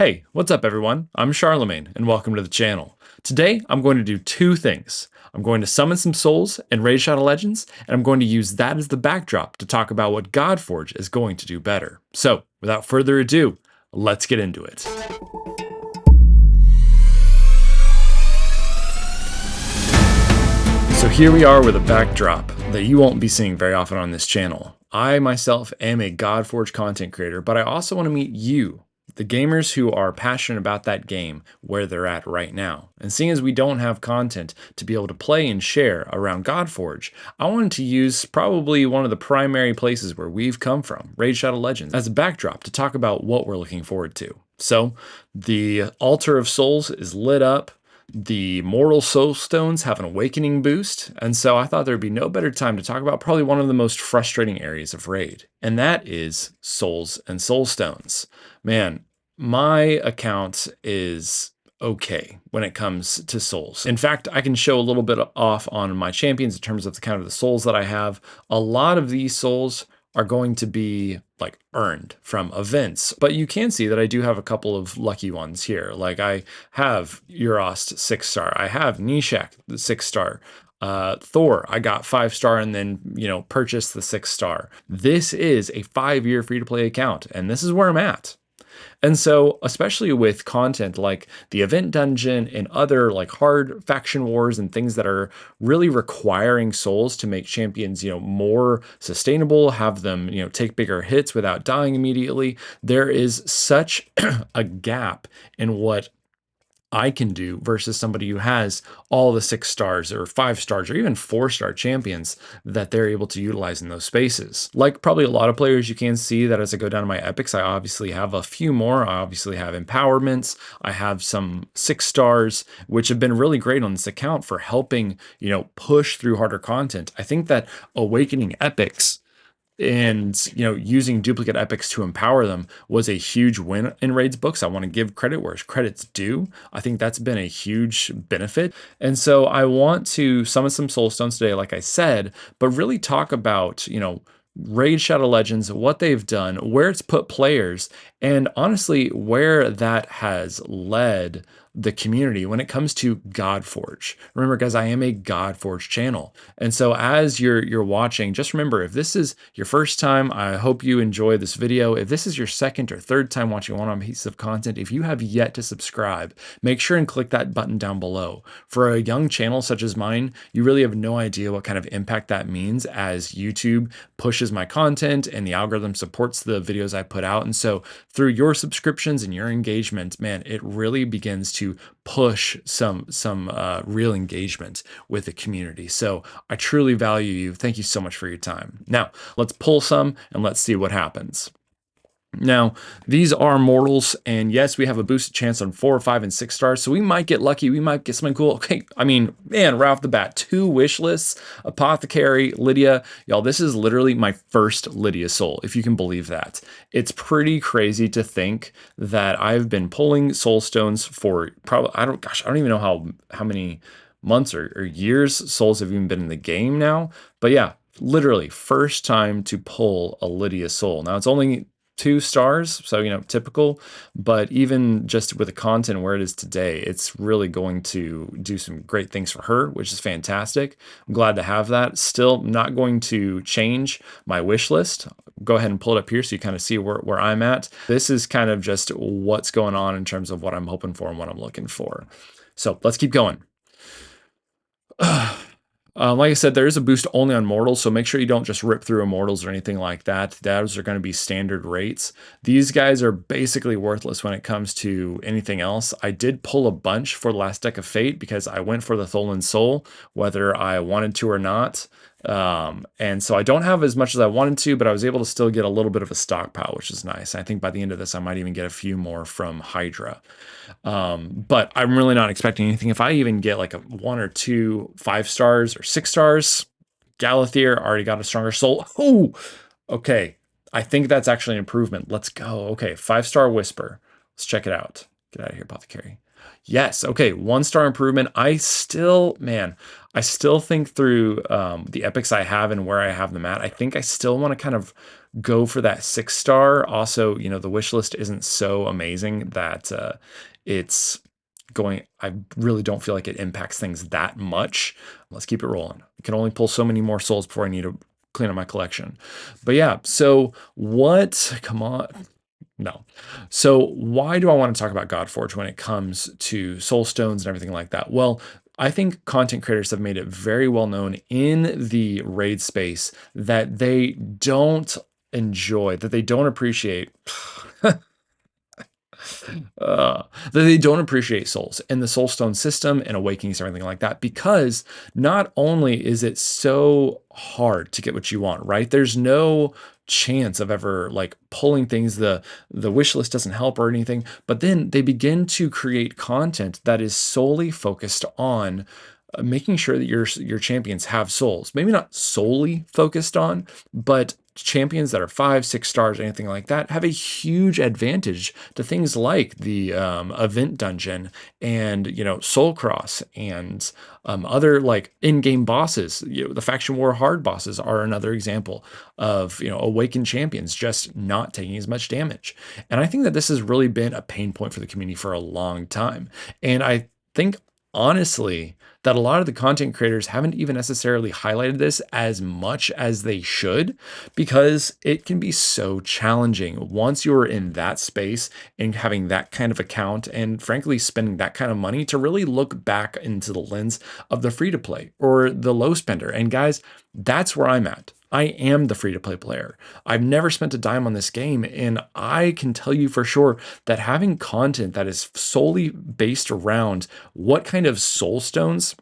Hey, what's up everyone? I'm Charlemagne and welcome to the channel. Today I'm going to do two things. I'm going to summon some souls and raid Shadow Legends, and I'm going to use that as the backdrop to talk about what Godforge is going to do better. So without further ado, let's get into it. So here we are with a backdrop that you won't be seeing very often on this channel. I myself am a Godforge content creator, but I also want to meet you, the gamers who are passionate about that game, where they're at right now. And seeing as we don't have content to be able to play and share around Godforge, I wanted to use probably one of the primary places where we've come from, Raid Shadow Legends, as a backdrop to talk about what we're looking forward to. So the Altar of Souls is lit up. The Mortal Soul Stones have an awakening boost, and so I thought there'd be no better time to talk about probably one of the most frustrating areas of Raid, and that is Souls and Soul Stones. Man, my account is okay when it comes to souls. In fact, I can show a little bit off on my champions in terms of the kind of the souls that I have. A lot of these souls are going to be like earned from events, but you can see that I do have a couple of lucky ones here. Like I have Urost 6-star, I have Nishak the 6-star, Thor, I got 5-star and then, purchased the 6-star. This is a 5-year free-to-play account, and this is where I'm at. And so, especially with content like the event dungeon and other like hard faction wars and things that are really requiring souls to make champions, more sustainable, have them, take bigger hits without dying immediately, there is such a gap in what I can do versus somebody who has all the 6 stars or 5 stars or even 4-star champions that they're able to utilize in those spaces. Like probably a lot of players, you can see that as I go down to my epics, I obviously have a few more. I obviously have empowerments. I have some 6 stars, which have been really great on this account for helping, push through harder content. I think that awakening epics and using duplicate epics to empower them was a huge win in Raid's books. I want to give credit where credit's due. I think that's been a huge benefit. And so I want to summon some soul stones today, like I said, but really talk about, Raid Shadow Legends, what they've done, where it's put players, and honestly, where that has led the community when it comes to Godforge. Remember, guys, I am a Godforge channel. And so as you're watching, just remember, if this is your first time, I hope you enjoy this video. If this is your second or third time watching one piece of content, if you have yet to subscribe, make sure and click that button down below. For a young channel such as mine, you really have no idea what kind of impact that means as YouTube pushes my content and the algorithm supports the videos I put out. And so through your subscriptions and your engagement, man, it really begins to push some real engagement with the community. So I truly value you. Thank you so much for your time. Now let's pull some and let's see what happens. Now, these are mortals, and yes, we have a boosted chance on 4, 5, and 6 stars, so we might get lucky. We might get something cool. Okay, I mean, man, right off the bat, 2 wish lists, Apothecary, Lydia. Y'all, this is literally my first Lydia soul, if you can believe that. It's pretty crazy to think that I've been pulling soul stones for probably, I don't even know how many months or years souls have even been in the game now. But yeah, literally first time to pull a Lydia soul. Now, it's only 2 stars, so typical, but even just with the content where it is today, it's really going to do some great things for her, which is fantastic. I'm glad to have that. Still not going to change my wish list. Go ahead and pull it up here so you kind of see where I'm at. This is kind of just what's going on in terms of what I'm hoping for and what I'm looking for. So let's keep going. Like I said, there is a boost only on mortals, so make sure you don't just rip through immortals or anything like that. Those are going to be standard rates. These guys are basically worthless when it comes to anything else. I did pull a bunch for the last deck of Fate because I went for the Tholen Soul, whether I wanted to or not. And so I don't have as much as I wanted to, but I was able to still get a little bit of a stockpile, which is nice. I think by the end of this, I might even get a few more from Hydra. But I'm really not expecting anything. If I even get like a 1 or 2 5 stars or 6 stars, Galathier already got a stronger soul. Oh, okay. I think that's actually an improvement. Let's go. Okay, 5-star Whisper. Let's check it out. Get out of here, apothecary. Yes. Okay. 1 star improvement. I still think through the epics I have and where I have them at. I think I still want to kind of go for that 6 star. Also, the wish list isn't so amazing that it's going. I really don't feel like it impacts things that much. Let's keep it rolling. I can only pull so many more souls before I need to clean up my collection. But yeah, so what? Come on. No. So why do I want to talk about Godforge when it comes to soul stones and everything like that? Well, I think content creators have made it very well known in the raid space that they don't enjoy, that they don't appreciate that they don't appreciate souls and the soulstone system and awakenings and everything like that, because not only is it so hard to get what you want, right? There's no chance of ever like pulling things. The wish list doesn't help or anything, but then they begin to create content that is solely focused on making sure that your champions have souls. Maybe not solely focused on, but champions that are 5, 6 stars, anything like that, have a huge advantage to things like the event dungeon and Soul Cross and other like in-game bosses. The faction war hard bosses are another example of awakened champions just not taking as much damage. And I think that this has really been a pain point for the community for a long time. And I think honestly that a lot of the content creators haven't even necessarily highlighted this as much as they should, because it can be so challenging once you're in that space and having that kind of account and frankly spending that kind of money to really look back into the lens of the free to play or the low spender. And guys, that's where I'm at. I am the free to play player. I've never spent a dime on this game, and I can tell you for sure that having content that is solely based around what kind of soul stones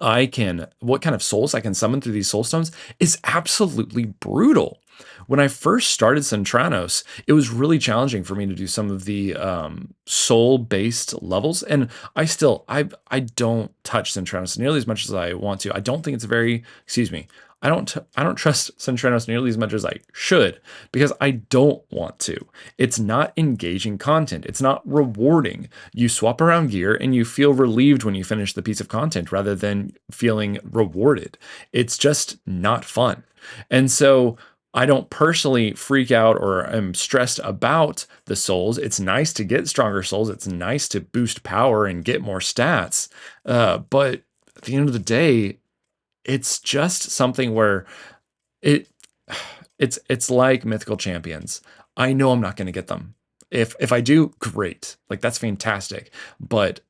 what kind of souls I can summon through these soul stones is absolutely brutal. When I first started Centranos, it was really challenging for me to do some of the soul-based levels, and I don't touch Centranos nearly as much as I want to. I don't think it's very, excuse me, I don't trust Centranos nearly as much as I should, because I don't want to. It's not engaging content. It's not rewarding. You swap around gear and you feel relieved when you finish the piece of content rather than feeling rewarded. It's just not fun. And so I don't personally freak out or am stressed about the souls. It's nice to get stronger souls. It's nice to boost power and get more stats. But at the end of the day, it's just something where it it's like mythical champions. I know I'm not going to get them. If I do, great. Like that's fantastic. But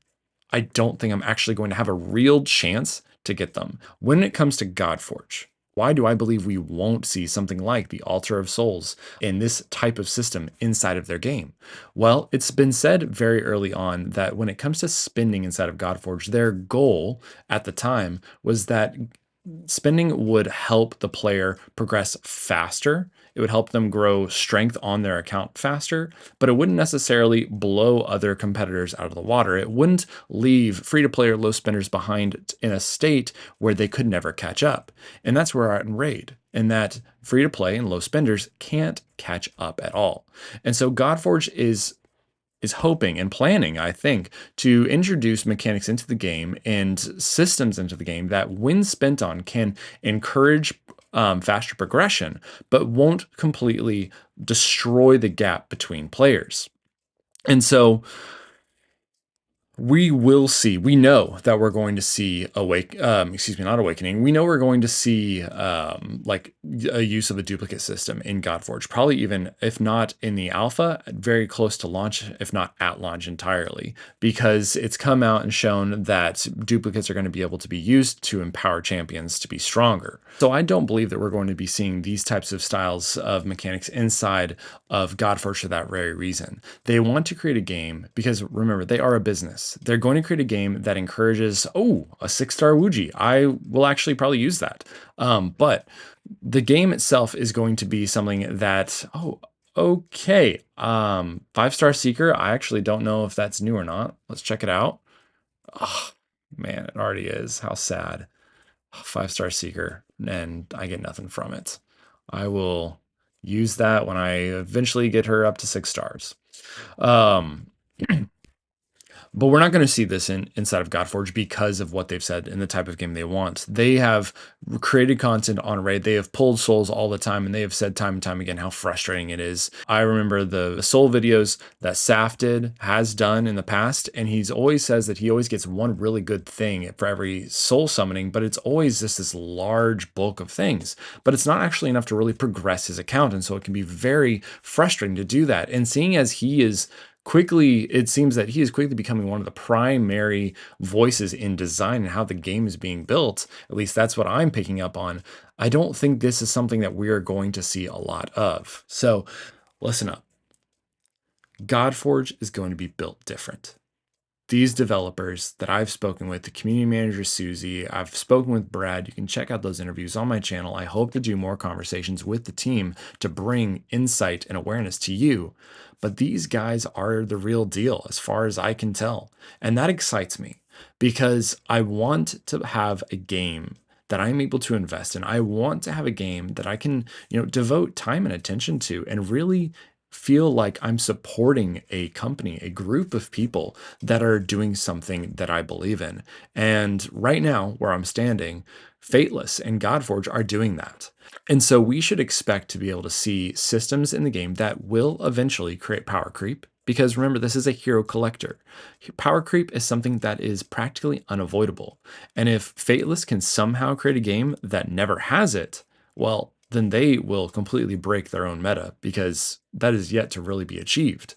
I don't think I'm actually going to have a real chance to get them. When it comes to Godforge, why do I believe we won't see something like the Altar of Souls in this type of system inside of their game? Well, it's been said very early on that when it comes to spending inside of Godforge, their goal at the time was that spending would help the player progress faster. It would help them grow strength on their account faster, but it wouldn't necessarily blow other competitors out of the water. It wouldn't leave free-to-play or low spenders behind in a state where they could never catch up. And that's where we're at in Raid, in that free-to-play and low spenders can't catch up at all. And so Godforge is hoping and planning, I think, to introduce mechanics into the game and systems into the game that, when spent on, can encourage faster progression, but won't completely destroy the gap between players. And so we know that we're going to see not awakening. We know we're going to see like a use of a duplicate system in Godforge, probably even if not in the alpha, very close to launch, if not at launch entirely, because it's come out and shown that duplicates are going to be able to be used to empower champions to be stronger. So I don't believe that we're going to be seeing these types of styles of mechanics inside of Godforge for that very reason. They want to create a game because, remember, they are a business. They're going to create a game that encourages, oh, a 6-star Wuji. I will actually probably use that. But the game itself is going to be something that, oh, okay. 5-star Seeker. I actually don't know if that's new or not. Let's check it out. Oh, man, it already is. How sad. 5-star Seeker, and I get nothing from it. I will use that when I eventually get her up to 6 stars. Um, But we're not going to see this inside of Godforge because of what they've said and the type of game they want. They have created content on Raid. They have pulled souls all the time, and they have said time and time again how frustrating it is. I remember the soul videos that Saf has done in the past, and he's always says that he always gets one really good thing for every soul summoning, but it's always just this large bulk of things. But it's not actually enough to really progress his account, and so it can be very frustrating to do that. And seeing as he is quickly, it seems that he is quickly becoming one of the primary voices in design and how the game is being built. At least that's what I'm picking up on. I don't think this is something that we are going to see a lot of. So listen up. Godforge is going to be built different. These developers that I've spoken with, the community manager Susie, I've spoken with Brad. You can check out those interviews on my channel. I hope to do more conversations with the team to bring insight and awareness to you. But these guys are the real deal as far as I can tell. And that excites me because I want to have a game that I'm able to invest in. I want to have a game that I can, devote time and attention to and really feel like I'm supporting a company, a group of people that are doing something that I believe in. And right now, where I'm standing, Fateless and Godforge are doing that. And so we should expect to be able to see systems in the game that will eventually create power creep. Because remember, this is a hero collector. Power creep is something that is practically unavoidable. And if Fateless can somehow create a game that never has it, well, then they will completely break their own meta because that is yet to really be achieved.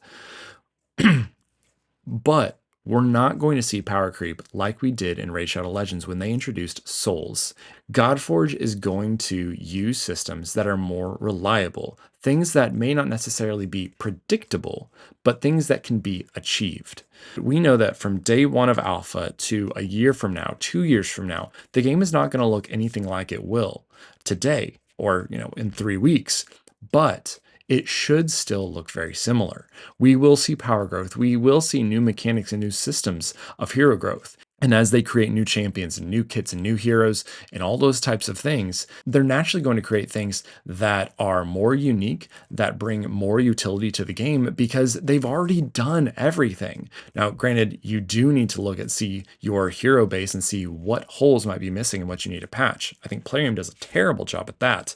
But we're not going to see power creep like we did in Raid Shadow Legends when they introduced souls. Godforge is going to use systems that are more reliable, things that may not necessarily be predictable, but things that can be achieved. We know that from day one of alpha to a year from now, 2 years from now, the game is not going to look anything like it will today or, in 3 weeks, but it should still look very similar. We will see power growth. We will see new mechanics and new systems of hero growth. And as they create new champions and new kits and new heroes and all those types of things, they're naturally going to create things that are more unique, that bring more utility to the game because they've already done everything. Now, granted, you do need to see your hero base and see what holes might be missing and what you need to patch. I think Plarium does a terrible job at that.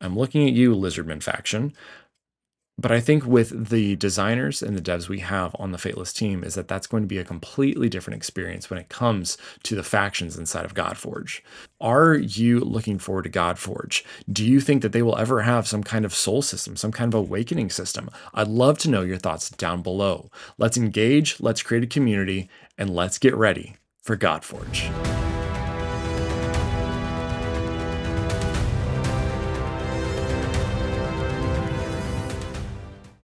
I'm looking at you, Lizardman faction. But I think with the designers and the devs we have on the Fateless team is that that's going to be a completely different experience when it comes to the factions inside of Godforge. Are you looking forward to Godforge? Do you think that they will ever have some kind of soul system, some kind of awakening system? I'd love to know your thoughts down below. Let's engage, let's create a community, and let's get ready for Godforge.